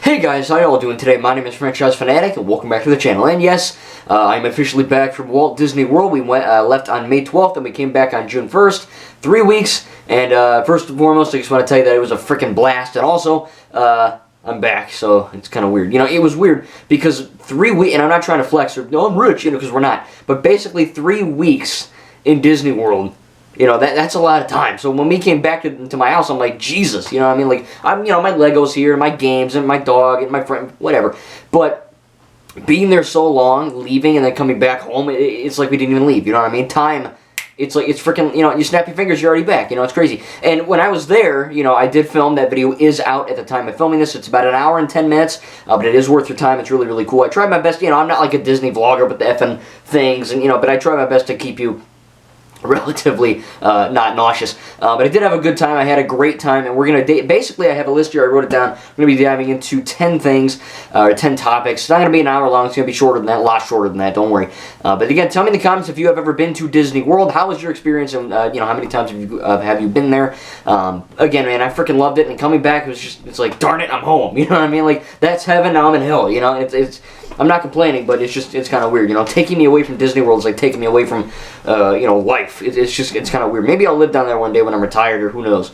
Hey guys, how y'all doing today? My name is Franchise Fanatic, and welcome back to the channel. And yes, I'm officially back from Walt Disney World. We left on May 12th, and we came back on June 1st. 3 weeks, and first and foremost, I just want to tell you that it was a freaking blast. And also, I'm back, so it's kind of weird. You know, it was weird because 3 weeks, and I'm not trying to flex or, no, I'm rich, you know, because we're not. But basically, 3 weeks in Disney World. You know, that's a lot of time. So when we came back to my house, I'm like, Jesus, you know what I mean? Like, you know, my Legos here, my games, and my dog, and my friend, whatever. But being there so long, leaving, and then coming back home, it's like we didn't even leave, you know what I mean? Time, it's like, it's freaking, you know, you snap your fingers, you're already back, you know, it's crazy. And when I was there, you know, I did film, that video is out at the time of filming this. It's about 1 hour and 10 minutes, but it is worth your time. It's really, really cool. I tried my best, you know, I'm not like a Disney vlogger with the effing things, and, you know, but I try my best to keep you relatively not nauseous, but I did have a good time. I had a great time, and we're gonna basically, I have a list here, I wrote it down. I'm gonna be diving into 10 things, or 10 topics. It's not gonna be an hour long, it's gonna be shorter than that, a lot shorter than that, don't worry. But again, tell me in the comments if you have ever been to Disney World. How was your experience, and you know, how many times have you been there? Again, man, I freaking loved it, and coming back, it was just, it's like, darn it, I'm home, you know what I mean? Like, that's heaven, now I'm in hell, you know? It's I'm not complaining, but it's just, it's kind of weird, you know? Taking me away from Disney World is like taking me away from, you know, life. It's kind of weird. Maybe I'll live down there one day when I'm retired, or who knows.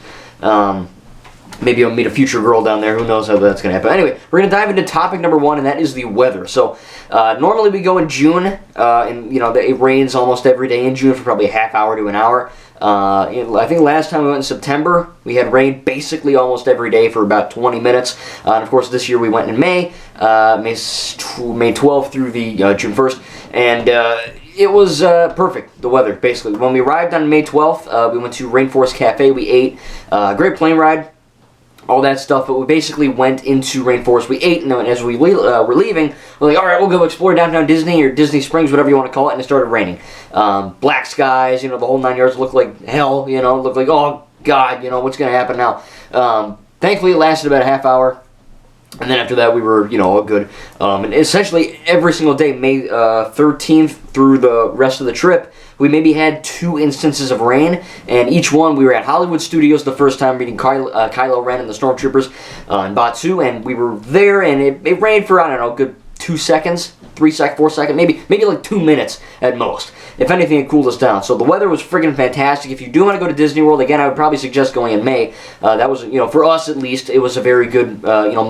Maybe I'll meet a future girl down there. Who knows how that's going to happen. Anyway, we're going to dive into topic number 1, and that is the weather. So, normally we go in June, and, you know, it rains almost every day in June for probably a half hour to an hour. I think last time we went in September, we had rain basically almost every day for about 20 minutes. And of course, this year we went in May 12th through the June 1st, and it was perfect, the weather, basically. When we arrived on May 12th, we went to Rainforest Cafe, we ate, great plane ride, all that stuff, but we basically went into Rainforest, we ate, and then as we were leaving, we're like, alright, we'll go explore downtown Disney, or Disney Springs, whatever you want to call it, and it started raining. Black skies, you know, the whole 9 yards looked like hell, you know, looked like, oh god, you know, what's going to happen now? Thankfully, it lasted about a half hour. And then after that, we were, you know, all good. And essentially, every single day, May 13th through the rest of the trip, we maybe had 2 instances of rain. And each one, we were at Hollywood Studios the first time, meeting Kylo Ren and the Stormtroopers in Batuu. And we were there, and it rained for, I don't know, good 2 seconds, 4 seconds, maybe like 2 minutes at most. If anything, it cooled us down. So the weather was friggin' fantastic. If you do want to go to Disney World, again, I would probably suggest going in May. That was, you know, for us at least, it was a very good, you know,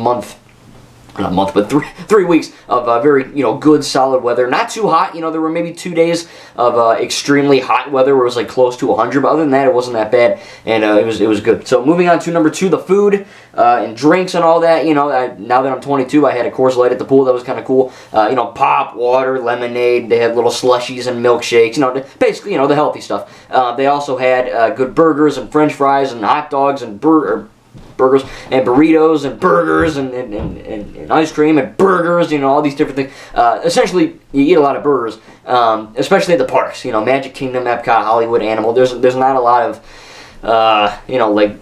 not month, but 3 weeks of very, you know, good, solid weather. Not too hot, you know, there were maybe 2 days of extremely hot weather where it was like close to 100, but other than that, it wasn't that bad, and it was good. So moving on to number 2, the food and drinks and all that. You know, now that I'm 22, I had a Coors Light at the pool. That was kind of cool. You know, pop, water, lemonade. They had little slushies and milkshakes. You know, basically, you know, the healthy stuff. They also had good burgers and French fries and hot dogs and burgers and burritos and burgers and ice cream and burgers, you know, all these different things. Essentially, you eat a lot of burgers, especially at the parks, you know, Magic Kingdom, Epcot, Hollywood, Animal. There's not a lot of, you know, like,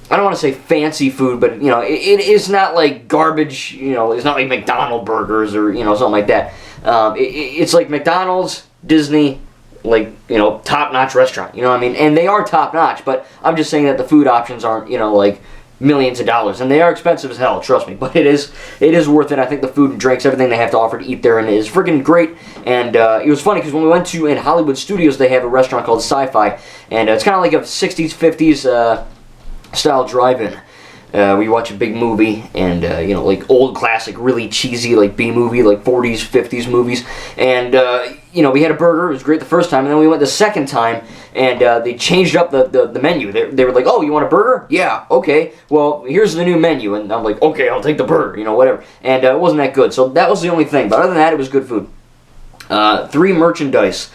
I don't want to say fancy food, but, you know, it's not like garbage, you know, it's not like McDonald's burgers or, you know, something like that. It's like McDonald's, Disney, like, you know, top-notch restaurant, you know what I mean? And they are top-notch, but I'm just saying that the food options aren't, you know, like, millions of dollars, and they are expensive as hell, trust me, but it is worth it. I think the food and drinks, everything they have to offer to eat there, and it is freaking great. And it was funny because when we went to in Hollywood Studios, they have a restaurant called Sci-Fi, and it's kind of like a 60s, 50s style drive-in. We watch a big movie, and, you know, like old classic, really cheesy, like B-movie, like 40s, 50s movies, and, you know, we had a burger. It was great the first time, and then we went the second time, and they changed up the menu. They were like, oh, you want a burger? Yeah, okay. Well, here's the new menu, and I'm like, okay, I'll take the burger, you know, whatever. And it wasn't that good, so that was the only thing. But other than that, it was good food. 3 merchandise.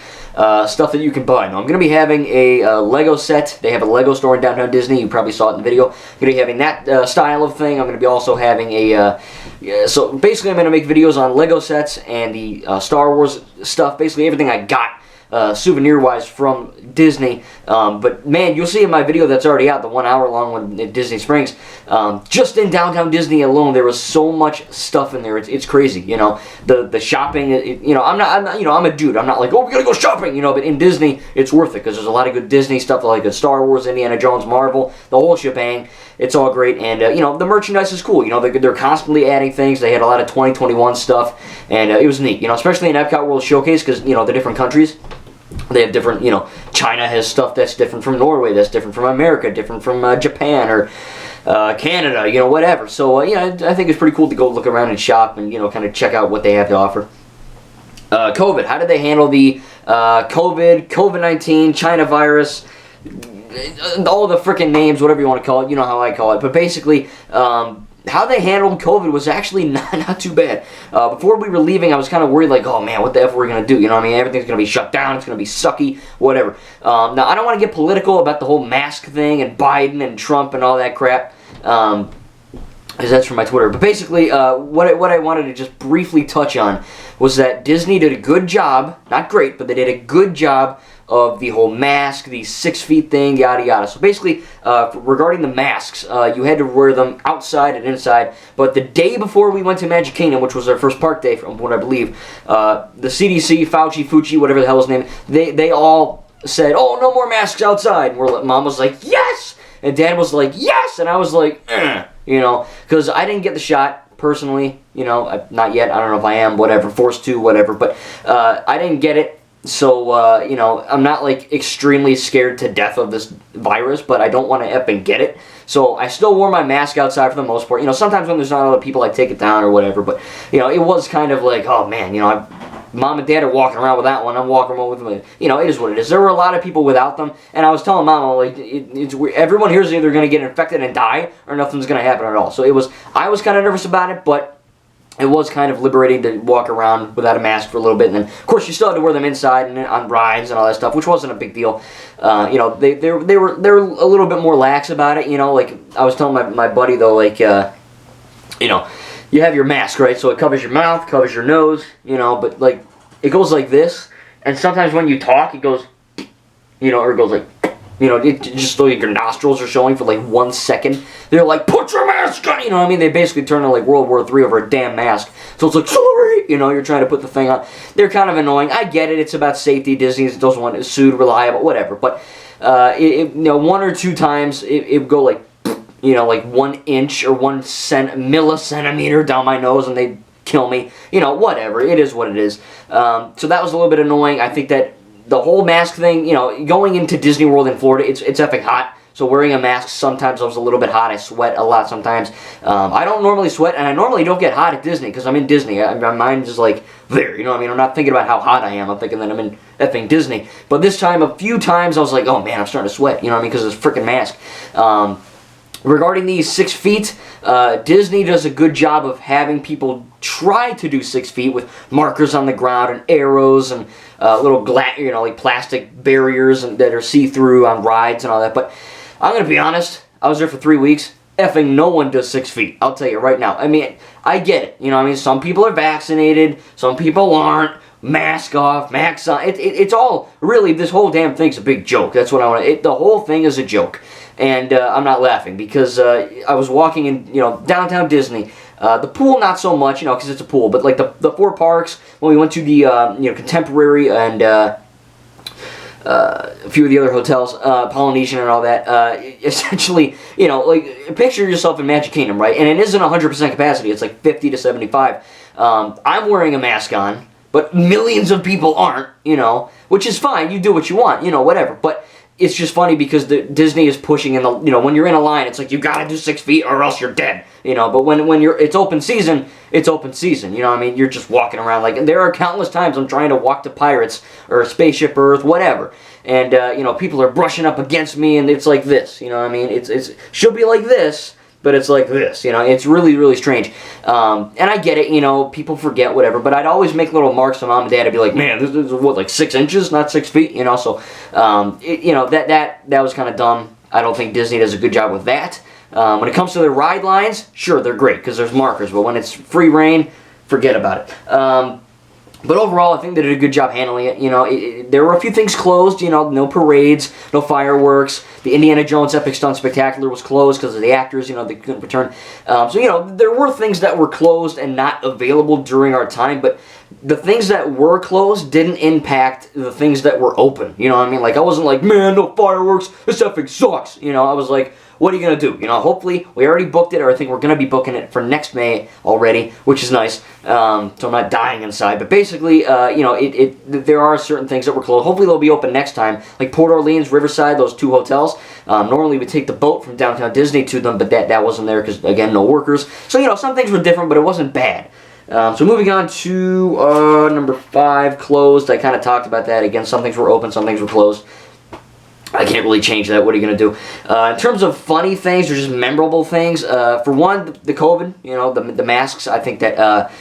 Stuff that you can buy. Now, I'm going to be having a Lego set. They have a Lego store in downtown Disney. You probably saw it in the video. I'm going to be having that style of thing. I'm going to be also having a... so, basically, I'm going to make videos on Lego sets and the Star Wars stuff. Basically, everything I got souvenir-wise from Disney. But man, you'll see in my video that's already out, the 1 hour long one at Disney Springs. Just in downtown Disney alone, there was so much stuff in there. It's crazy, you know. The shopping, you know, I'm not, you know, I'm a dude. I'm not like, oh, we gotta go shopping, you know. But in Disney, it's worth it because there's a lot of good Disney stuff, like good Star Wars, Indiana Jones, Marvel, the whole shebang. It's all great, and you know, the merchandise is cool. You know, they're constantly adding things. They had a lot of 2021 stuff, and it was neat. You know, especially in Epcot World Showcase, because you know the different countries, they have different. You know, China has stuff that's different from Norway, that's different from America, different from Japan or Canada. You know, whatever. So yeah, I think it's pretty cool to go look around and shop and you know, kind of check out what they have to offer. COVID. How did they handle the COVID-19, China virus? All the freaking names, whatever you want to call it, you know how I call it. But basically, how they handled COVID was actually not too bad. Before we were leaving, I was kind of worried, like, oh man, what the F are we going to do? You know what I mean? Everything's going to be shut down. It's going to be sucky, whatever. Now, I don't want to get political about the whole mask thing and Biden and Trump and all that crap. Because that's from my Twitter. But basically, what I wanted to just briefly touch on was that Disney did a good job, not great, but they did a good job of the whole mask, the 6 feet thing, yada yada. So basically, regarding the masks, you had to wear them outside and inside. But the day before we went to Magic Kingdom, which was our first park day, from what I believe, the CDC, Fauci, Fucci, whatever the hell his name, they all said, "Oh, no more masks outside." And Mom was like, "Yes," and Dad was like, "Yes," and I was like, you know, because I didn't get the shot personally. You know, not yet. I don't know if I am. Whatever, forced to, whatever. But I didn't get it. So, you know, I'm not, like, extremely scared to death of this virus, but I don't want to effing get it. So, I still wore my mask outside for the most part. You know, sometimes when there's not other people, I take it down or whatever. But, you know, it was kind of like, oh, man, you know, Mom and Dad are walking around with that one. I'm walking around with them. You know, it is what it is. There were a lot of people without them. And I was telling Mom, like, everyone here is either going to get infected and die or nothing's going to happen at all. So, I was kind of nervous about it, but it was kind of liberating to walk around without a mask for a little bit, and then, of course, you still had to wear them inside and on rides and all that stuff, which wasn't a big deal. You know, they were a little bit more lax about it. You know, like I was telling my buddy though, like you know, you have your mask, right? So it covers your mouth, covers your nose, you know, but like it goes like this, and sometimes when you talk, it goes, you know, or it goes like. You know, it just like your nostrils are showing for like 1 second. They're like, put your mask on! You know what I mean? They basically turn to like World War III over a damn mask. So it's like, sorry! You know, you're trying to put the thing on. They're kind of annoying. I get it. It's about safety. Disney doesn't want it sued, reliable, whatever. But, you know, 1 or 2 times, it would go like, you know, like 1 inch or 1 millicentimeter down my nose and they'd kill me. You know, whatever. It is what it is. So that was a little bit annoying. I think that the whole mask thing, you know, going into Disney World in Florida, it's effing hot. So wearing a mask, sometimes I was a little bit hot. I sweat a lot sometimes. I don't normally sweat, and I normally don't get hot at Disney because I'm in Disney. My mind is like there, you know what I mean? I'm not thinking about how hot I am. I'm thinking that I'm in effing Disney. But this time, a few times, I was like, oh man, I'm starting to sweat, you know what I mean? Because of this freaking mask. Regarding these 6 feet, Disney does a good job of having people try to do 6 feet with markers on the ground and arrows and little you know, like plastic barriers and that are see-through on rides and all that. But I'm gonna be honest, I was there for 3 weeks. Effing no one does 6 feet. I'll tell you right now. I mean, I get it. You know what I mean? Some people are vaccinated, some people aren't. Mask off, mask on. It's all really, this whole damn thing's a big joke. That's what I want to. The whole thing is a joke. And I'm not laughing because I was walking in, you know, downtown Disney. The pool, not so much, you know, because it's a pool. But like the 4 parks, when we went to the you know, Contemporary and a few of the other hotels, Polynesian and all that. Essentially, you know, like picture yourself in Magic Kingdom, right? And it isn't 100% capacity. It's like 50 to 75. I'm wearing a mask on, but millions of people aren't. You know, which is fine. You do what you want. You know, whatever. But it's just funny because Disney is pushing in the, you know, when you're in a line, it's like you gotta do 6 feet or else you're dead, you know. But when it's open season, it's open season. You know what I mean? You're just walking around like, and there are countless times I'm trying to walk to Pirates or Spaceship Earth, whatever, and you know, people are brushing up against me, and it's like this. You know what I mean? It's should be like this. But it's like this, you know, it's really, really strange. And I get it, you know, people forget, whatever, but I'd always make little marks to Mom and Dad. I'd be like, man, this is what, like 6 inches, not 6 feet, you know, so, you know, that was kind of dumb. I don't think Disney does a good job with that. When it comes to their ride lines, sure, they're great, because there's markers, but when it's free reign, forget about it. But overall, I think they did a good job handling it. You know, there were a few things closed. You know, no parades, no fireworks. The Indiana Jones Epic Stunt Spectacular was closed because of the actors. You know, they couldn't return. So, you know, there were things that were closed and not available during our time. But the things that were closed didn't impact the things that were open. You know what I mean? Like, I wasn't like, man, no fireworks. This epic sucks. You know, I was like, what are you going to do? You know, hopefully, we already booked it, or I think we're going to be booking it for next May already, which is nice. So I'm not dying inside. But basically, you know, there are certain things that were closed. Hopefully, they'll be open next time. Like Port Orleans, Riverside, those 2 hotels. Normally, we take the boat from downtown Disney to them, but that wasn't there because, again, no workers. So, you know, some things were different, but it wasn't bad. So moving on to number 5, closed. I kind of talked about that. Again, some things were open, some things were closed. I can't really change that. What are you going to do? In terms of funny things or just memorable things, for one, the COVID, you know, the masks, I think that,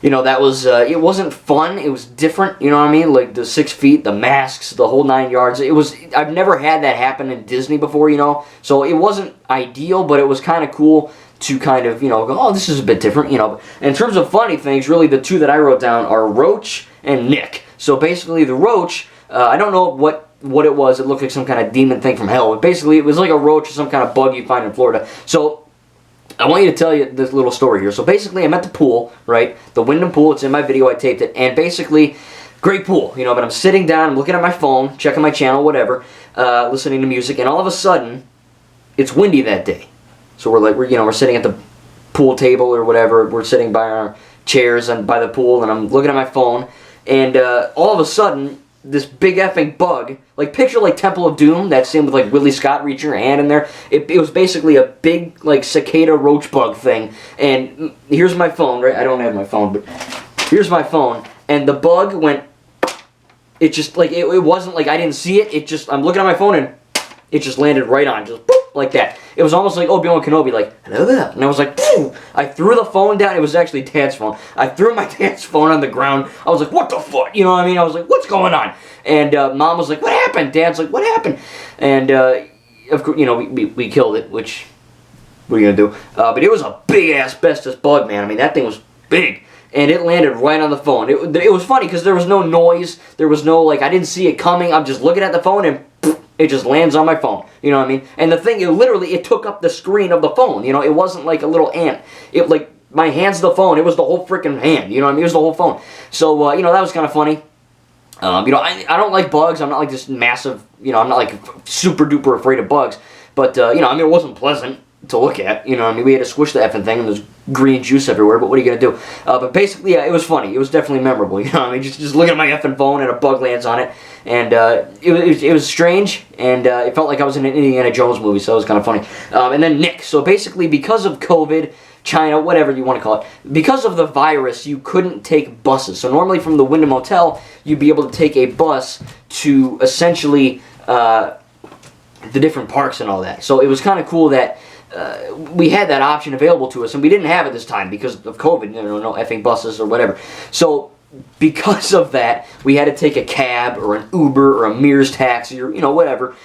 you know, that was, it wasn't fun. It was different, you know what I mean? Like the 6 feet, the masks, the whole 9 yards. I've never had that happen in Disney before, you know? So it wasn't ideal, but it was kind of cool to kind of, you know, go, oh, this is a bit different, you know. In terms of funny things, really the 2 that I wrote down are Roach and Nick. So basically the Roach, I don't know what it was. It looked like some kind of demon thing from hell. But basically, it was like a roach or some kind of bug you find in Florida. So, I want you to tell you this little story here. So, basically, I'm at the pool, right? The Wyndham pool. It's in my video. I taped it. And basically, great pool, you know. But I'm sitting down. I'm looking at my phone, checking my channel, whatever, listening to music. And all of a sudden, it's windy that day. So, we're sitting at the pool table or whatever. We're sitting by our chairs and by the pool. And I'm looking at my phone. And all of a sudden, this big effing bug, like picture like Temple of Doom, that scene with like Ridley Scott reaching her hand in there. It was basically a big like cicada roach bug thing. And here's my phone, right? I don't have my phone, but here's my phone. And the bug went, it just like, it wasn't like I didn't see it. It just, I'm looking at my phone and it just landed right on, just boop, like that. It was almost like Obi-Wan Kenobi, like, hello there. And I was like, boom. I threw the phone down. It was actually Dad's phone. I threw my dad's phone on the ground. I was like, what the fuck? You know what I mean? I was like, what's going on? And Mom was like, what happened? Dad's like, what happened? And, of course, you know, we killed it, which, what are you going to do? But it was a big asbestos bug, man. I mean, that thing was big. And it landed right on the phone. It was funny because there was no noise. There was no, like, I didn't see it coming. I'm just looking at the phone and it just lands on my phone. You know what I mean? And the thing, it took up the screen of the phone. You know, it wasn't like a little ant. It, like, my hand's the phone. It was the whole freaking hand. You know what I mean? It was the whole phone. So, you know, that was kind of funny. You know, I don't like bugs. I'm not like this massive, you know, I'm not like super duper afraid of bugs. But, you know, I mean, it wasn't pleasant to look at. You know, I mean, we had to squish the effing thing and there's green juice everywhere, but what are you going to do? But basically, yeah, it was funny. It was definitely memorable. You know what I mean? Just looking at my effing phone and a bug lands on it. And it was strange, and it felt like I was in an Indiana Jones movie, so it was kind of funny. And then Nick. So basically, because of COVID, China, whatever you want to call it, because of the virus, you couldn't take buses. So normally from the Wyndham Hotel, you'd be able to take a bus to essentially the different parks and all that. So it was kind of cool that we had that option available to us, and we didn't have it this time because of COVID. You know, no effing buses or whatever. So because of that, we had to take a cab or an Uber or a Mears taxi or, you know, whatever.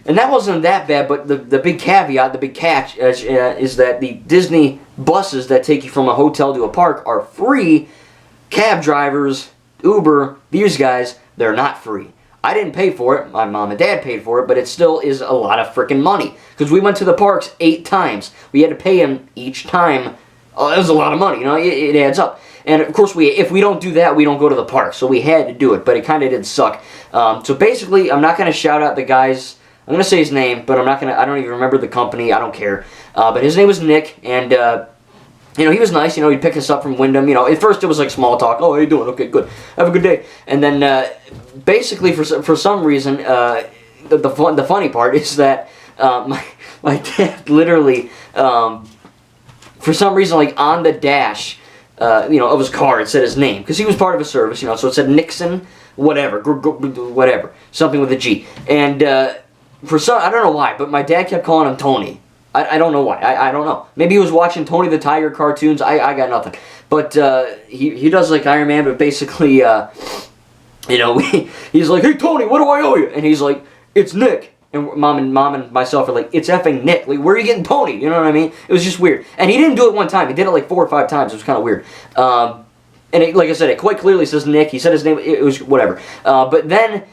And that wasn't that bad, but the big caveat, the big catch is that the Disney buses that take you from a hotel to a park are free. Cab drivers, Uber, these guys, they're not free. I didn't pay for it. My mom and dad paid for it, but it still is a lot of freaking money. Because we went to the parks 8 times. We had to pay them each time. Oh, that was a lot of money. You know, it adds up. And of course, if we don't do that, we don't go to the park. So we had to do it, but it kind of did suck. So basically, I'm not going to shout out the guys. I'm going to say his name, but I don't even remember the company. I don't care. But his name was Nick, and you know, he was nice. You know, he'd pick us up from Wyndham. You know, at first it was like small talk. Oh, how you doing? Okay, good. Have a good day. And then basically, for some reason, the funny part is that my dad literally, for some reason, like on the dash, you know, of his car, it said his name because he was part of a service. You know, so it said Nixon, whatever, whatever, something with a G. And for some, I don't know why, but my dad kept calling him Tony. I don't know why. I don't know. Maybe he was watching Tony the Tiger cartoons. I got nothing. But he does like Iron Man, but basically, you know, he's like, hey, Tony, what do I owe you? And he's like, it's Nick. And mom and myself are like, it's effing Nick. Like, where are you getting Tony? You know what I mean? It was just weird. And he didn't do it one time. He did it like 4 or 5 times. It was kind of weird. and like I said, it quite clearly says Nick. He said his name. It was whatever. But then,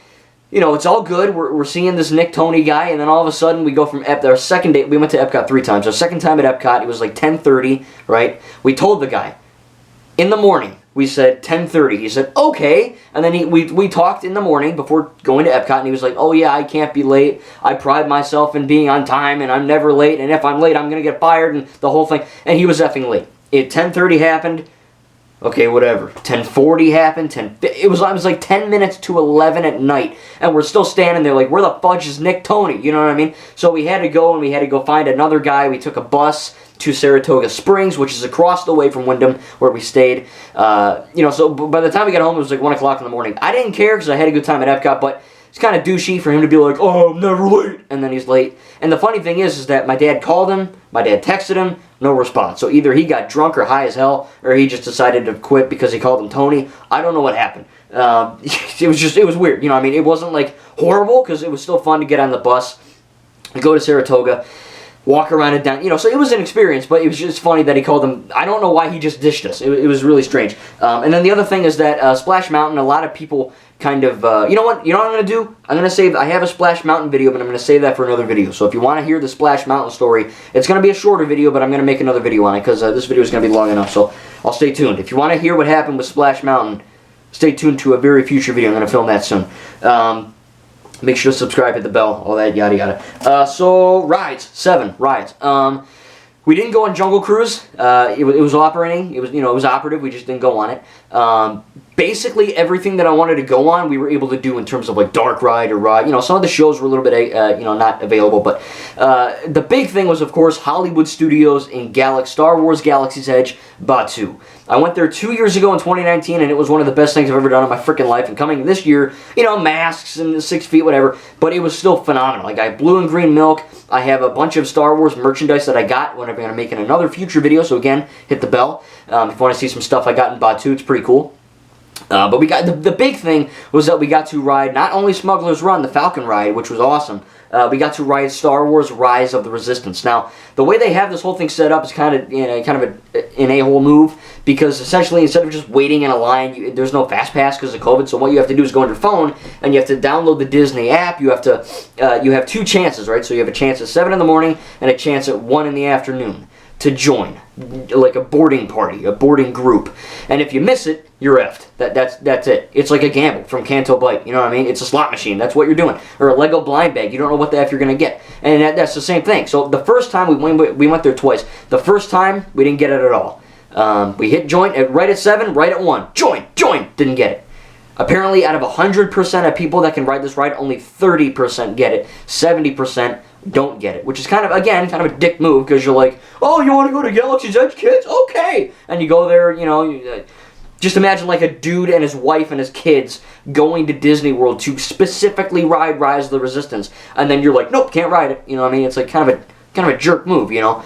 you know, it's all good. We're seeing this Nick Tony guy, and then all of a sudden we go from our second date. We went to Epcot 3 times. Our second time at Epcot, it was like 10:30, right? We told the guy in the morning. We said 10:30. He said okay, and then we talked in the morning before going to Epcot, and he was like, oh yeah, I can't be late. I pride myself in being on time, and I'm never late. And if I'm late, I'm gonna get fired, and the whole thing. And he was effing late. 10:30 happened. Okay, whatever. 10:40 happened. It was like 10 minutes to 11 at night, and we're still standing there like, where the fudge is Nick Tony? You know what I mean? So we had to go, and we had to go find another guy. We took a bus to Saratoga Springs, which is across the way from Wyndham, where we stayed. You know, so by the time we got home, it was like 1 o'clock in the morning. I didn't care because I had a good time at Epcot, but it's kind of douchey for him to be like, oh, I'm never late, and then he's late. And the funny thing is that my dad called him, my dad texted him, no response. So either he got drunk or high as hell, or he just decided to quit because he called him Tony. I don't know what happened. It was weird. You know what I mean? It wasn't like horrible because it was still fun to get on the bus, go to Saratoga, walk around and down, you know, so it was an experience, but it was just funny that he called him. I don't know why he just dished us. It was really strange. And then the other thing is that Splash Mountain, a lot of people kind of, you know what I'm going to do? I'm going to save, I have a Splash Mountain video, but I'm going to save that for another video. So if you want to hear the Splash Mountain story, it's going to be a shorter video, but I'm going to make another video on it, because this video is going to be long enough, so I'll stay tuned. If you want to hear what happened with Splash Mountain, stay tuned to a very future video. I'm going to film that soon. Make sure to subscribe, hit the bell, all that yada yada. So, rides. 7 rides. We didn't go on Jungle Cruise. It was operating. It was operative. We just didn't go on it. Basically, everything that I wanted to go on, we were able to do in terms of like Dark Ride or Ride. You know, some of the shows were a little bit, not available. But the big thing was, of course, Hollywood Studios in Star Wars Galaxy's Edge, Batuu. I went there 2 years ago in 2019, and it was one of the best things I've ever done in my freaking life. And coming this year, you know, masks and 6 feet, whatever, but it was still phenomenal. Like, I have blue and green milk. I have a bunch of Star Wars merchandise that I got when I'm going to make in another future video. So again, hit the bell if you want to see some stuff I got in Batuu. It's pretty cool. But we got the big thing was that we got to ride not only Smuggler's Run, the Falcon ride, which was awesome. We got to ride Star Wars Rise of the Resistance. Now, the way they have this whole thing set up is kind of an a-hole move, because essentially instead of just waiting in a line, there's no fast pass because of COVID. So what you have to do is go on your phone and you have to download the Disney app. You have to you have 2 chances, right? So you have a chance at 7 in the morning and a chance at 1 in the afternoon to join, like a boarding party, a boarding group. And if you miss it, you're effed. That's it. It's like a gamble from Canto Bight. You know what I mean? It's a slot machine. That's what you're doing. Or a Lego blind bag. You don't know what the F you're going to get. And that's the same thing. So the first time we went there twice. The first time, we didn't get it at all. We hit join right at 7, right at 1. Join! Didn't get it. Apparently, out of 100% of people that can ride this ride, only 30% get it. 70% don't get it, which is kind of a dick move, because you're like, oh, you want to go to Galaxy's Edge, kids? Okay! And you go there, you know, just imagine like a dude and his wife and his kids going to Disney World to specifically ride Rise of the Resistance, and then you're like, nope, can't ride it. You know what I mean? It's like kind of a jerk move, you know?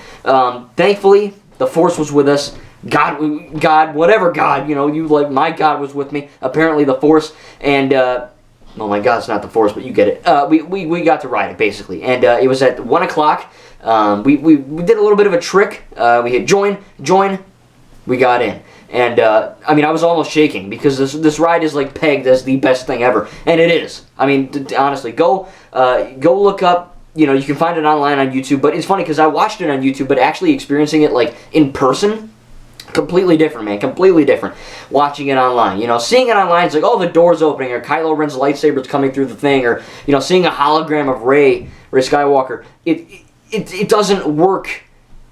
Thankfully, the Force was with us. God, whatever God, you know, my God was with me. Apparently the Force, and, oh my God, it's not the Force, but you get it. We got to ride it, basically. And it was at 1 o'clock. We did a little bit of a trick. We hit join, we got in. And, I mean, I was almost shaking, because this ride is, like, pegged as the best thing ever. And it is. I mean, honestly, go look up, you know, you can find it online on YouTube. But it's funny, because I watched it on YouTube, but actually experiencing it, like, in person, completely different, man. Completely different. Watching it online. You know, seeing it online, it's like, oh, the door's opening, or Kylo Ren's lightsaber's coming through the thing, or, you know, seeing a hologram of Rey Skywalker. It doesn't work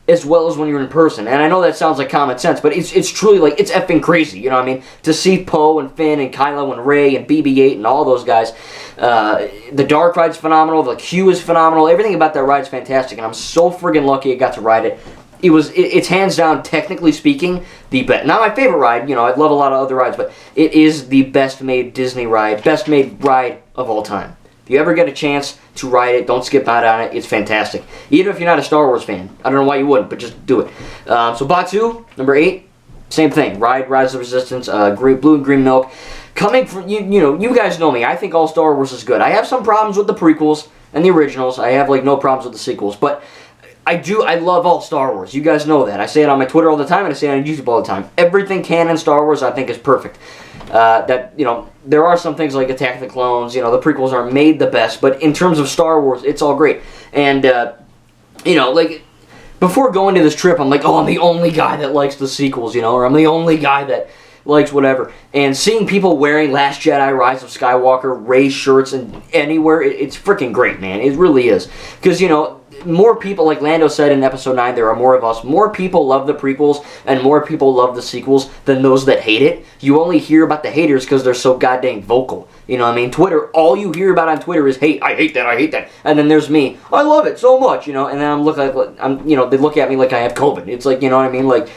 as well as when you're in person. And I know that sounds like common sense, but it's truly, like, it's effing crazy, you know what I mean? To see Poe and Finn and Kylo and Rey and BB-8 and all those guys. The Dark Ride's phenomenal. The queue is phenomenal. Everything about that ride's fantastic, and I'm so friggin' lucky I got to ride it. It's hands down, technically speaking, the best. Not my favorite ride, you know, I love a lot of other rides, but it is the best made Disney ride, best made ride of all time. If you ever get a chance to ride it, don't skip out on it. It's fantastic. Even if you're not a Star Wars fan. I don't know why you wouldn't, but just do it. So Batuu, number 8, same thing. Rise of the Resistance, blue and green milk. Coming from, you know, you guys know me. I think all Star Wars is good. I have some problems with the prequels and the originals. I have, like, no problems with the sequels, but I love all Star Wars. You guys know that. I say it on my Twitter all the time, and I say it on YouTube all the time. Everything canon Star Wars, I think, is perfect. There are some things like Attack of the Clones, the prequels aren't made the best, but in terms of Star Wars, it's all great. And, before going to this trip, I'm like, oh, I'm the only guy that likes the sequels, or I'm the only guy that likes whatever. And seeing people wearing Last Jedi, Rise of Skywalker, Rey shirts, and anywhere, it's freaking great, man. It really is. Because, more people, like Lando said in Episode 9, there are more of us. More people love the prequels, and more people love the sequels than those that hate it. You only hear about the haters because they're so goddamn vocal. You know what I mean? Twitter, all you hear about on Twitter is hate. I hate that. I hate that. And then there's me. I love it so much, And then they look at me like I have COVID. It's like, you know what I mean? Like,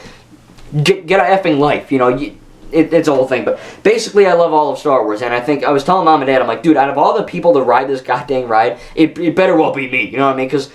get a effing life. It's a whole thing. But basically, I love all of Star Wars. And I was telling Mom and Dad, I'm like, dude, out of all the people to ride this goddamn ride, it better well be me. You know what I mean? Because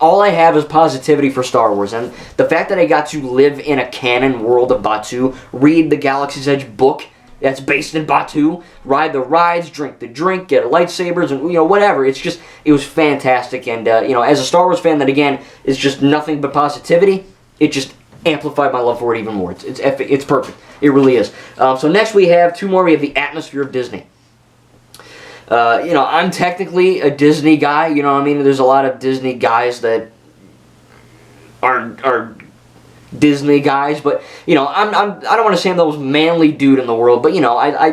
all I have is positivity for Star Wars, and the fact that I got to live in a canon world of Batuu, read the Galaxy's Edge book that's based in Batuu, ride the rides, drink the drink, get lightsabers, and whatever. It was fantastic, and as a Star Wars fan, that again is just nothing but positivity. It just amplified my love for it even more. It's perfect. It really is. So next we have two more. We have the Atmosphere of Disney. I'm technically a Disney guy, There's a lot of Disney guys that are Disney guys, but, I don't want to say I'm the most manly dude in the world, but, I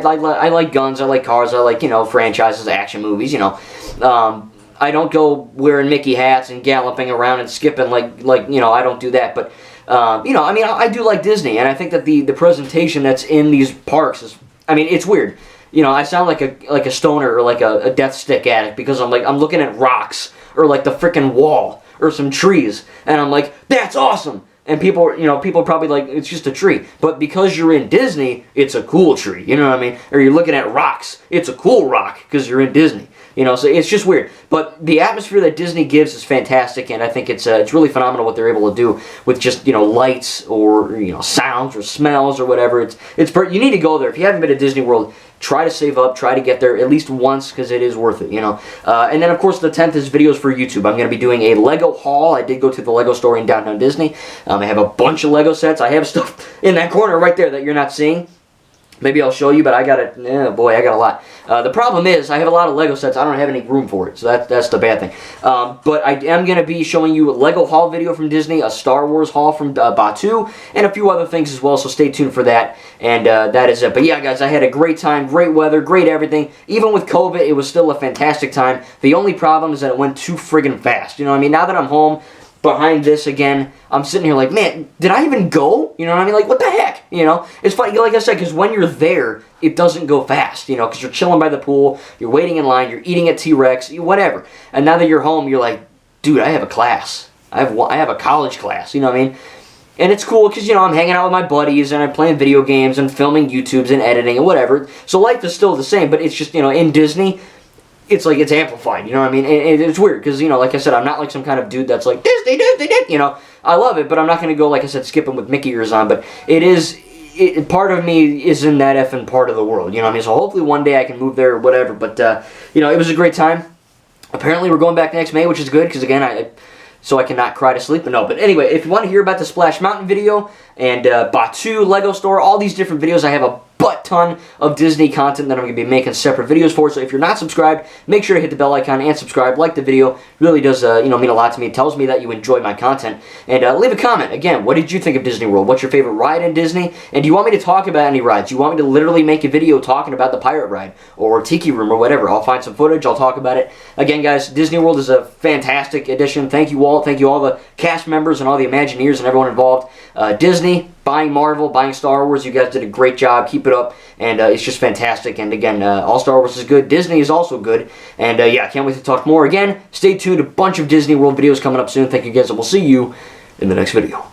like guns, I like cars, I like, franchises, action movies, I don't go wearing Mickey hats and galloping around and skipping like I don't do that, but, I do like Disney, and I think that the presentation that's in these parks is, it's weird. I sound like a stoner or like a death stick addict because I'm looking at rocks or like the frickin' wall or some trees, and I'm like, that's awesome. And people probably like, it's just a tree. But because you're in Disney, it's a cool tree. You know what I mean? Or you're looking at rocks, it's a cool rock because you're in Disney. So it's just weird. But the atmosphere that Disney gives is fantastic, and I think it's really phenomenal what they're able to do with just, lights or, sounds or smells or whatever. You need to go there. If you haven't been to Disney World, try to save up, try to get there at least once because it is worth it, And then, of course, the 10th is videos for YouTube. I'm going to be doing a Lego haul. I did go to the Lego store in downtown Disney. I have a bunch of Lego sets. I have stuff in that corner right there that you're not seeing. Maybe I'll show you, but I got it. Oh boy, I got a lot. The problem is I have a lot of Lego sets. I don't have any room for it, so that's the bad thing. But I am going to be showing you a Lego haul video from Disney, a Star Wars haul from Batuu, and a few other things as well, so stay tuned for that. And that is it. But yeah, guys, I had a great time, great weather, great everything. Even with COVID, it was still a fantastic time. The only problem is that it went too friggin' fast. Now that I'm home, behind this again, I'm sitting here like, man, did I even go? Like, what the heck? It's funny, like I said, because when you're there, it doesn't go fast, because you're chilling by the pool, you're waiting in line, you're eating at T-Rex, whatever. And now that you're home, you're like, dude, I have a class. I have a college class, And it's cool because, I'm hanging out with my buddies and I'm playing video games and filming YouTubes and editing and whatever. So life is still the same, but it's just, in Disney, it's like it's amplified, And it's weird because, like I said, I'm not like some kind of dude that's like, Disney, I love it, but I'm not going to go, like I said, skipping with Mickey ears on, but part of me is in that effing part of the world, So hopefully one day I can move there or whatever, but, it was a great time. Apparently we're going back next May, which is good because, again, so I cannot cry to sleep, but no. But anyway, if you want to hear about the Splash Mountain video and Batuu, Lego Store, all these different videos, I have a butt ton of Disney content that I'm going to be making separate videos for. So if you're not subscribed, make sure to hit the bell icon and subscribe. Like the video. It really does mean a lot to me. It tells me that you enjoy my content. And leave a comment. Again, what did you think of Disney World? What's your favorite ride in Disney? And do you want me to talk about any rides? Do you want me to literally make a video talking about the Pirate Ride or Tiki Room or whatever? I'll find some footage. I'll talk about it. Again, guys, Disney World is a fantastic addition. Thank you all. Thank you all the cast members and all the Imagineers and everyone involved. Disney, buying Marvel, buying Star Wars. You guys did a great job. Keep it up. And it's just fantastic. And again, all Star Wars is good. Disney is also good. And yeah, can't wait to talk more. Again, stay tuned. A bunch of Disney World videos coming up soon. Thank you guys, and we'll see you in the next video.